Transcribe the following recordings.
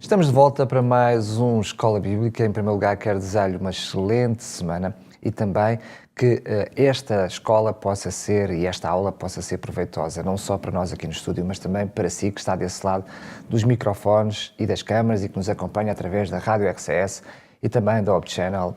Estamos de volta para mais um Escola Bíblica. Em primeiro lugar, quero desejar-lhe uma excelente semana e também que esta escola possa ser e esta aula possa ser proveitosa, não só para nós aqui no estúdio, mas também para si que está desse lado dos microfones e das câmaras e que nos acompanha através da Rádio RCS e também da Hope Channel,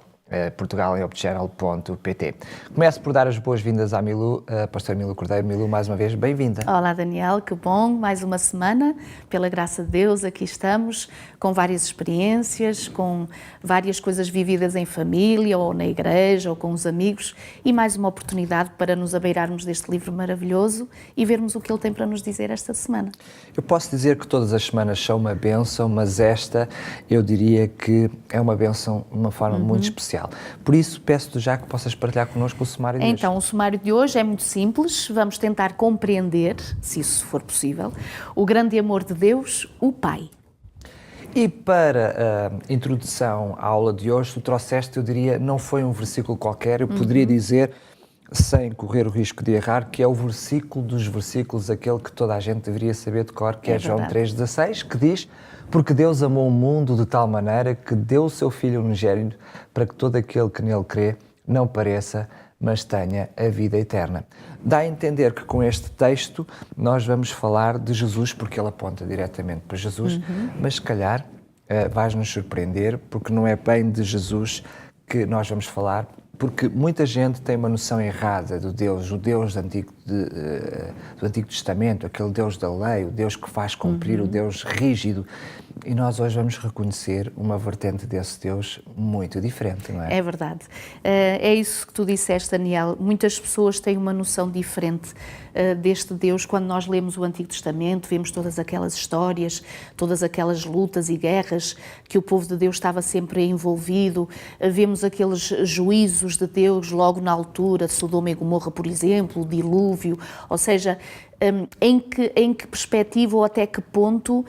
Portugal em hopechannel.pt. Começo por dar as boas-vindas à Milu, a pastora Milu Cordeiro. Milu, mais uma vez, bem-vinda. Olá, Daniel, que bom, mais uma semana, pela graça de Deus, aqui estamos, com várias experiências, com várias coisas vividas em família, ou na igreja, ou com os amigos, e mais uma oportunidade para nos abeirarmos deste livro maravilhoso e vermos o que ele tem para nos dizer esta semana. Eu posso dizer que todas as semanas são uma bênção, mas esta, eu diria que é uma bênção de uma forma muito especial. Por isso, peço-te já que possas partilhar connosco o sumário de hoje. Então, o sumário de hoje é muito simples. Vamos tentar compreender, se isso for possível, o grande amor de Deus, o Pai. E para a introdução à aula de hoje, tu trouxeste, eu diria, não foi um versículo qualquer, eu poderia dizer, sem correr o risco de errar, que é o versículo dos versículos, aquele que toda a gente deveria saber de cor, que é João 3,16, que diz: porque Deus amou o mundo de tal maneira que deu o seu Filho unigênito para que todo aquele que nele crê não pereça, mas tenha a vida eterna. Dá a entender que com este texto nós vamos falar de Jesus, porque ele aponta diretamente para Jesus, mas se calhar vais-nos surpreender, porque não é bem de Jesus que nós vamos falar, porque muita gente tem uma noção errada do Deus, o Deus do Antigo Testamento, aquele Deus da lei, o Deus que faz cumprir, o Deus rígido. E nós hoje vamos reconhecer uma vertente desse Deus muito diferente, não é? É verdade. É isso que tu disseste, Daniel. Muitas pessoas têm uma noção diferente deste Deus. Quando nós lemos o Antigo Testamento, vemos todas aquelas histórias, todas aquelas lutas e guerras que o povo de Deus estava sempre envolvido. Vemos aqueles juízos de Deus logo na altura, Sodoma e Gomorra, por exemplo, o dilúvio. Ou seja, em que perspectiva ou até que ponto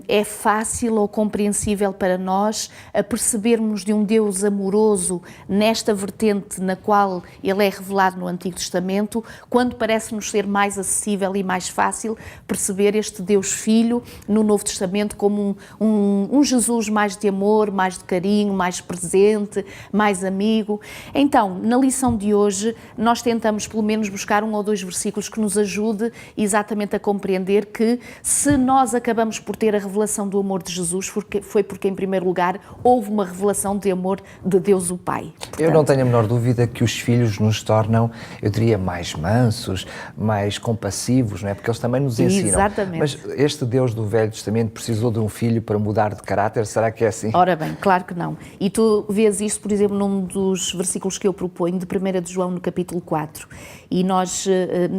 é fácil ou compreensível para nós percebermos de um Deus amoroso nesta vertente na qual ele é revelado no Antigo Testamento, quando parece-nos ser mais acessível e mais fácil perceber este Deus Filho no Novo Testamento como um Jesus mais de amor, mais de carinho, mais presente, mais amigo. Então, na lição de hoje, nós tentamos pelo menos buscar um ou dois versículos que nos ajude exatamente a compreender que se nós acabamos por ter a revelação do amor de Jesus, foi porque em primeiro lugar houve uma revelação de amor de Deus o Pai. Portanto, eu não tenho a menor dúvida que os filhos nos tornam, eu diria, mais mansos, mais compassivos, não é? Porque eles também nos ensinam. Exatamente. Mas este Deus do Velho Testamento precisou de um filho para mudar de caráter? Será que é assim? Ora bem, claro que não. E tu vês isso, por exemplo, num dos versículos que eu proponho, de 1 de João, no capítulo 4. E nós,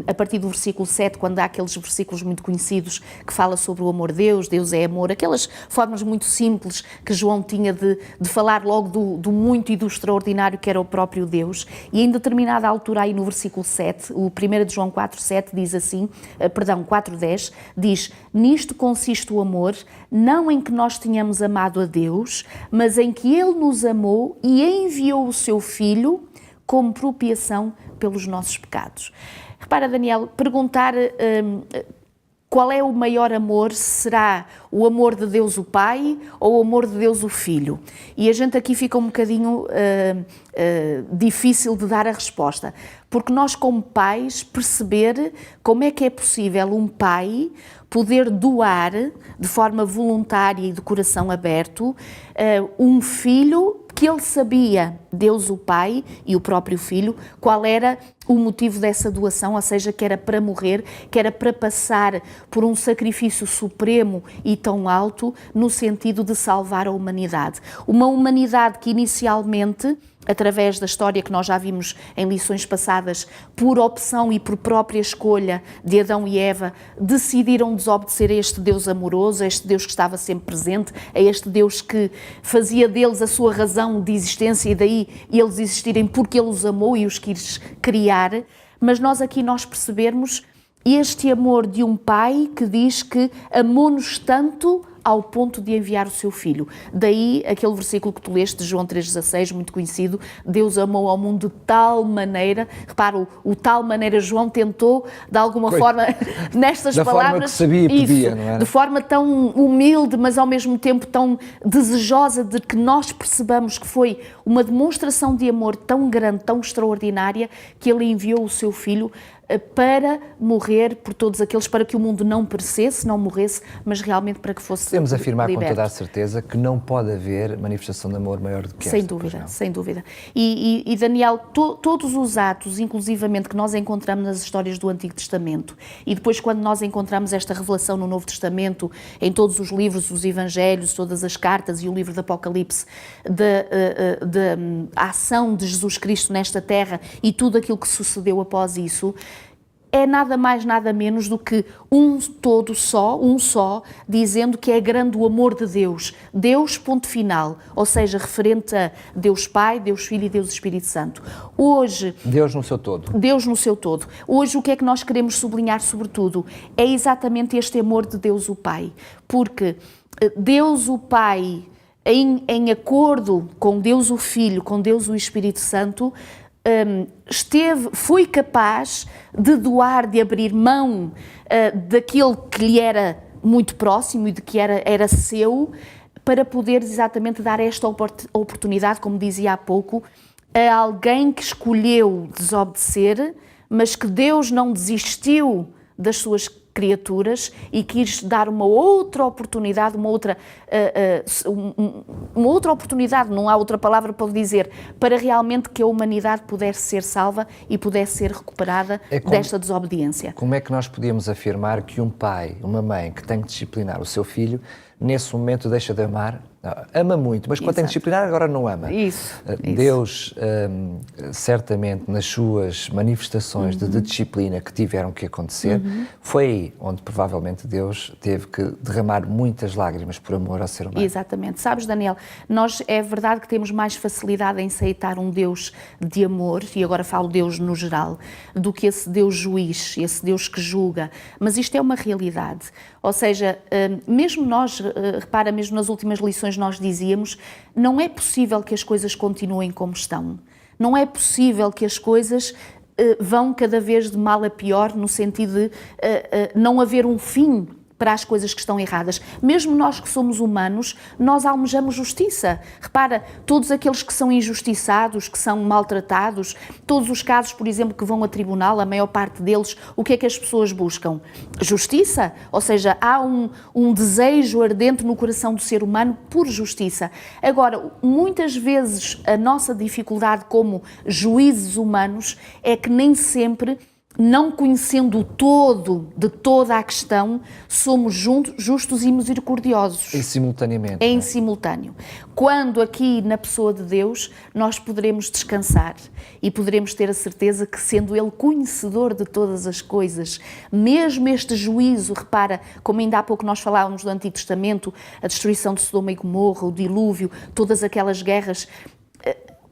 a partir do versículo 7, quando há aqueles versículos muito conhecidos que fala sobre o amor de Deus, Deus é amor, aquelas formas muito simples que João tinha de falar logo do muito e do extraordinário que era o próprio Deus. E em determinada altura, aí no versículo 7, o 1 de João 4, 7 diz assim, 4:10, diz: nisto consiste o amor, não em que nós tenhamos amado a Deus, mas em que Ele nos amou e enviou o seu Filho como propiciação pelos nossos pecados. Repara, Daniel, perguntar qual é o maior amor, será o amor de Deus o Pai ou o amor de Deus o Filho? E a gente aqui fica um bocadinho difícil de dar a resposta, porque nós como pais perceber como é que é possível um pai poder doar de forma voluntária e de coração aberto um filho que ele sabia, Deus o Pai e o próprio Filho, qual era o motivo dessa doação, ou seja, que era para morrer, que era para passar por um sacrifício supremo e tão alto no sentido de salvar a humanidade. Uma humanidade que inicialmente, através da história que nós já vimos em lições passadas, por opção e por própria escolha de Adão e Eva, decidiram desobedecer a este Deus amoroso, a este Deus que estava sempre presente, a este Deus que fazia deles a sua razão de existência e daí eles existirem porque Ele os amou e os quis criar. Mas nós percebermos este amor de um pai que diz que amou-nos tanto ao ponto de enviar o seu Filho. Daí aquele versículo que tu leste de João 3,16, muito conhecido, Deus amou ao mundo de tal maneira, repara, o tal maneira, João tentou, de alguma forma, nestas da palavras... forma que sabia, pedia, não era? De forma tão humilde, mas ao mesmo tempo tão desejosa de que nós percebamos que foi uma demonstração de amor tão grande, tão extraordinária, que ele enviou o seu Filho para morrer por todos aqueles, para que o mundo não perecesse, não morresse, mas realmente para que fosse Podemos afirmar liberto. com toda a certeza que não pode haver manifestação de amor maior do que esta. Sem dúvida, sem dúvida. E Daniel, todos os atos, inclusivamente, que nós encontramos nas histórias do Antigo Testamento, e depois quando nós encontramos esta revelação no Novo Testamento, em todos os livros, os Evangelhos, todas as cartas e o livro do Apocalipse, da ação de Jesus Cristo nesta terra e tudo aquilo que sucedeu após isso, é nada mais, nada menos do que um todo só, um só, dizendo que é grande o amor de Deus. Deus, ponto final. Ou seja, referente a Deus Pai, Deus Filho e Deus Espírito Santo. Hoje... Deus no seu todo. Deus no seu todo. Hoje o que é que nós queremos sublinhar sobretudo? É exatamente este amor de Deus o Pai. Porque Deus o Pai, em acordo com Deus o Filho, com Deus o Espírito Santo, foi capaz de doar, de abrir mão daquele que lhe era muito próximo e de que era seu, para poder exatamente dar esta oportunidade, como dizia há pouco, a alguém que escolheu desobedecer, mas que Deus não desistiu das suas criaturas e quis dar uma outra oportunidade, uma outra oportunidade, não há outra palavra para dizer, para realmente que a humanidade pudesse ser salva e pudesse ser recuperada desta desobediência. Como é que nós podíamos afirmar que um pai, uma mãe que tem que disciplinar o seu filho, nesse momento deixa de amar? Ama muito, mas quando tem que disciplinar, agora não ama. Isso. Deus, certamente, nas suas manifestações de disciplina que tiveram que acontecer, foi aí onde provavelmente Deus teve que derramar muitas lágrimas por amor ao ser humano. Exatamente. Sabes, Daniel, nós é verdade que temos mais facilidade em aceitar um Deus de amor, e agora falo Deus no geral, do que esse Deus juiz, esse Deus que julga, mas isto é uma realidade. Ou seja, mesmo nós, repara, mesmo nas últimas lições nós dizíamos, não é possível que as coisas continuem como estão. Não é possível que as coisas vão cada vez de mal a pior, no sentido de não haver um fim para as coisas que estão erradas. Mesmo nós que somos humanos, nós almejamos justiça. Repara, todos aqueles que são injustiçados, que são maltratados, todos os casos, por exemplo, que vão a tribunal, a maior parte deles, o que é que as pessoas buscam? Justiça. Ou seja, há um desejo ardente no coração do ser humano por justiça. Agora, muitas vezes a nossa dificuldade como juízes humanos é que nem sempre, não conhecendo o todo de toda a questão, somos justos e misericordiosos. Em simultaneamente. Em simultâneo. Quando aqui na pessoa de Deus nós poderemos descansar e poderemos ter a certeza que, sendo Ele conhecedor de todas as coisas, mesmo este juízo, repara, como ainda há pouco nós falávamos do Antigo Testamento, a destruição de Sodoma e Gomorra, o dilúvio, todas aquelas guerras,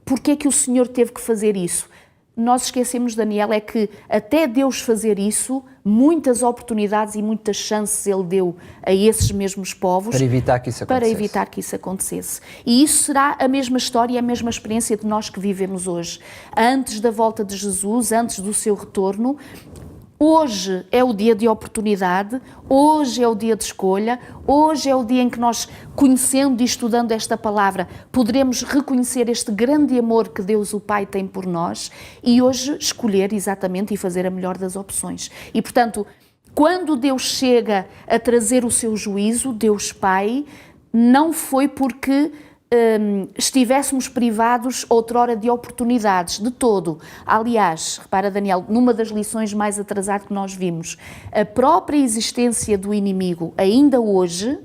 porque é que o Senhor teve que fazer isso? Nós esquecemos, Daniel, é que até Deus fazer isso, muitas oportunidades e muitas chances Ele deu a esses mesmos povos para evitar que isso acontecesse. E isso será a mesma história e a mesma experiência de nós que vivemos hoje. Antes da volta de Jesus, antes do seu retorno, hoje é o dia de oportunidade, hoje é o dia de escolha, hoje é o dia em que nós, conhecendo e estudando esta palavra, poderemos reconhecer este grande amor que Deus o Pai tem por nós e hoje escolher exatamente e fazer a melhor das opções. E, portanto, quando Deus chega a trazer o seu juízo, Deus Pai, não foi porque estivéssemos privados outrora de oportunidades, de todo. Aliás, repara, Daniel, numa das lições mais atrasadas que nós vimos, a própria existência do inimigo, ainda hoje,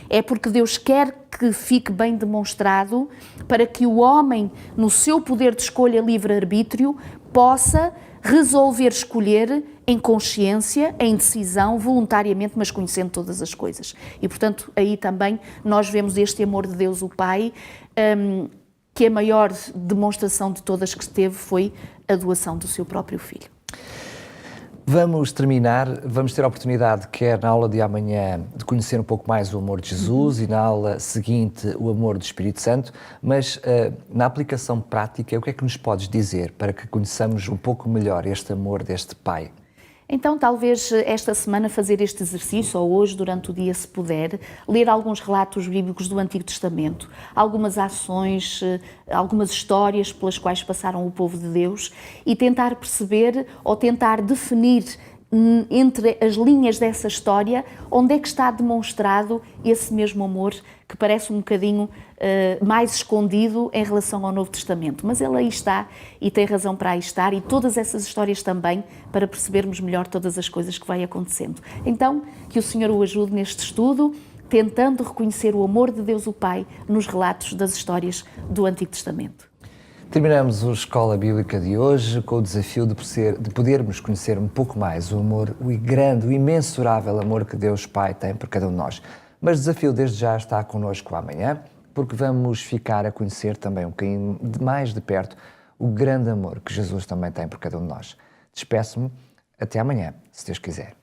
é porque Deus quer que fique bem demonstrado para que o homem, no seu poder de escolha livre-arbítrio, possa resolver escolher em consciência, em decisão, voluntariamente, mas conhecendo todas as coisas. E, portanto, aí também nós vemos este amor de Deus, o Pai, que a maior demonstração de todas que teve foi a doação do seu próprio Filho. Vamos terminar, vamos ter a oportunidade, quer na aula de amanhã, de conhecer um pouco mais o amor de Jesus e na aula seguinte o amor do Espírito Santo, mas na aplicação prática, o que é que nos podes dizer para que conheçamos um pouco melhor este amor deste Pai? Então, talvez esta semana fazer este exercício, ou hoje, durante o dia, se puder, ler alguns relatos bíblicos do Antigo Testamento, algumas ações, algumas histórias pelas quais passaram o povo de Deus e tentar perceber ou tentar definir entre as linhas dessa história onde é que está demonstrado esse mesmo amor que parece um bocadinho mais escondido em relação ao Novo Testamento. Mas ele aí está e tem razão para aí estar, e todas essas histórias também, para percebermos melhor todas as coisas que vai acontecendo. Então, que o Senhor o ajude neste estudo, tentando reconhecer o amor de Deus o Pai nos relatos das histórias do Antigo Testamento. Terminamos a Escola Bíblica de hoje com o desafio de podermos conhecer um pouco mais o amor, o grande, o imensurável amor que Deus Pai tem por cada um de nós. Mas o desafio desde já está connosco amanhã, porque vamos ficar a conhecer também um bocadinho mais de perto o grande amor que Jesus também tem por cada um de nós. Despeço-me, até amanhã, se Deus quiser.